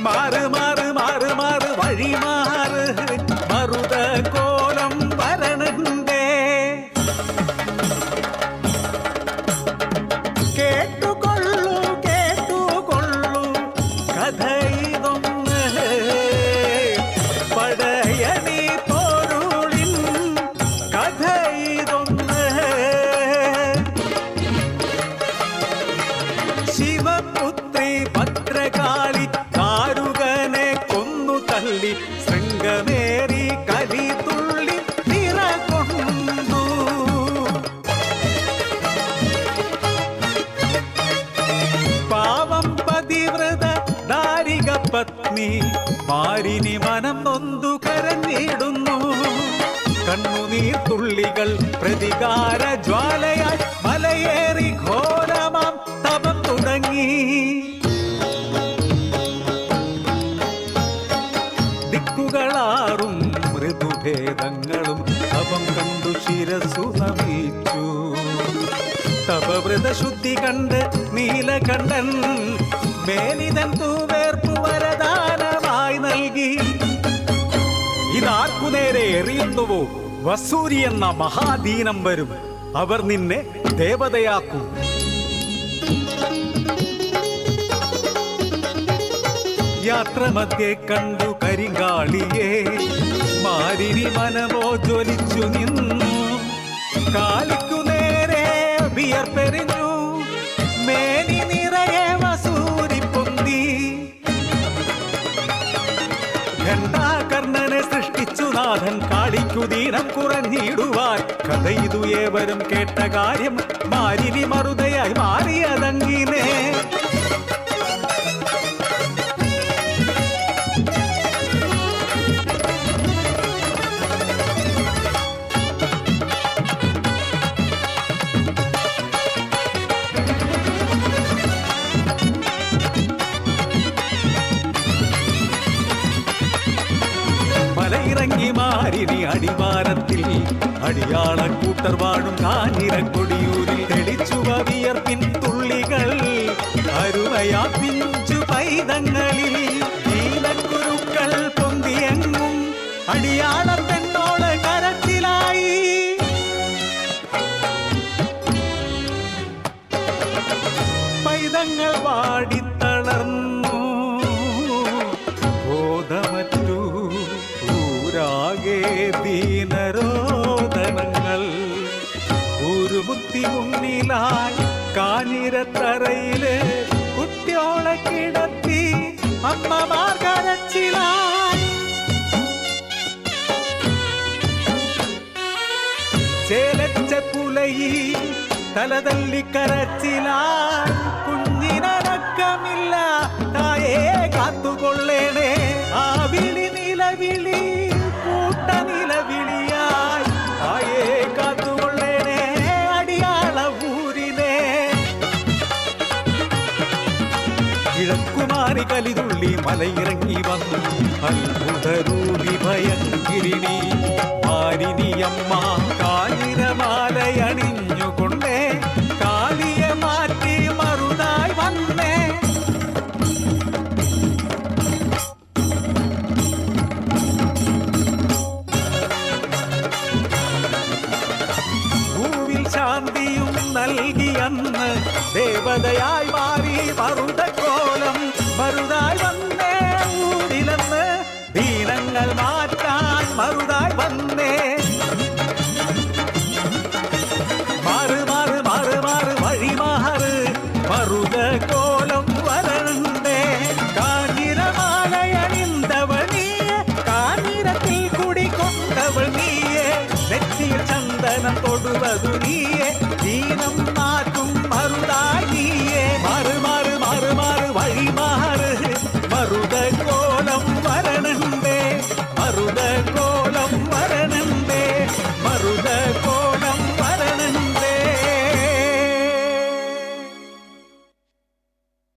മാറ് മാറ് മാറ് മാറ് വഴി മാറ് മറുത കോലം വരണുണ്ടേ. കേട്ടുകൊള്ളു കേട്ടുകൊള്ളു കഥ ഇതൊന്ന് പടയണി പോരുളിൻ കഥ ഇതൊന്ന്. ശിവപുത്രി ഭദ്രകാളി കാരുകനെ കൊന്നു തള്ളി ശൃംഗമേറി കലി തുള്ളി നിറകൊണ്ടു. പാവം പതിവ്രത ദാരിക പത്നി മാരിനി മനം നൊന്തു കരഞ്ഞിടുന്നു. കണ്ണുനീർ തുള്ളികൾ പ്രതികാര ജ്വാലയായി മലയേറി ഘോരമാം തപം തുടങ്ങി. ദിക്കുകളാറും മൃദുഭേദങ്ങളും തപം കണ്ടു ശിരസു നമിച്ചു. തപവ്രത ശുദ്ധി കണ്ട് നീലകണ്ഠൻ മേനിതൻ തൂവേർപ്പു വരദാനമായി നൽകി. ഇതാർക്കു നേരെ എറിയുന്നുവോ വസൂരി എന്ന മഹാദീനം വരും. അവർ നിന്നെ ദേവതയാക്കും. യാത്രമധ്യേ കണ്ടു കരിങ്കാളിയെ മാരിനി മനമോ ജ്വലിച്ചു നിന്നു. കാളിക്കു നേരെ വിയർപ്പെറിഞ്ഞു മേനി നിറയെ വസൂരി പൊന്തി. ഘണ്ടാകർണനെ സൃഷ്ടിച്ചു നാഥൻ കാളിക്കു ദീനം കുറഞ്ഞിടുവാൻ. കഥ ഇതു ഏവരും കേട്ട കാര്യം മാരിനി മറുതയായി മാറിയതങ്ങിനെ. മലയിറങ്ങി മാരിനി അടിവാരത്തിൽ അടിയാളക്കൂട്ടർ വാഴും കാഞ്ഞിരക്കൊടിയൂരിൽ തെളിച്ചുവ വിയർപ്പിൻ തുള്ളികൾ അരുമയാ പിഞ്ചു പൈതങ്ങളിൽ. നീലക്കുരുക്കൾ പൊന്തിയെങ്ങും അടിയാള പെണ്ണോള് കരച്ചിലായി. പൈതങ്ങൾ വാടിത്തളർന്നു ബോധമറ്റു ൂരാകെ ദീനരോദനങ്ങൾ. ൂരുമുത്തി മുന്നിലായി കാഞ്ഞിരത്തറയില് കുട്ടിയോളെ കിടത്തി അമ്മമാർ കരച്ചിലായി. ചേലച്ച പുലയി തലതല്ലി കരച്ചിലായി. കുഞ്ഞിനടക്കമില്ല തായേ കാത്തുകൊള്ളേണേ. ആ വിളി നിലവിളി കൂട്ട നിലവിളിയായി തായേ കാത്തുകൊള്ളേണേ അടിയാള ഊരിനെ. കിഴക്കുമാറി കലിതുള്ളി മലയിറങ്ങി വന്നു അത്ഭുതരൂപി ഭയങ്കിരിണി. മാരിനിയമ്മ കാഞ്ഞിരമാലയണിഞ്ഞുകൊണ്ടേ കാളിയെ മാറ്റി മറുതായി വന്നേ. ഭൂവിൽ ശാന്തിയും നൽകിയന്ന് ദേവതയായി മാറി മറുതക്കോലം മറുതായി വന്നേ. ഊരിലെന്ന് ദീനങ്ങൾ മാറ്റാൻ മറുതായി വന്നേ.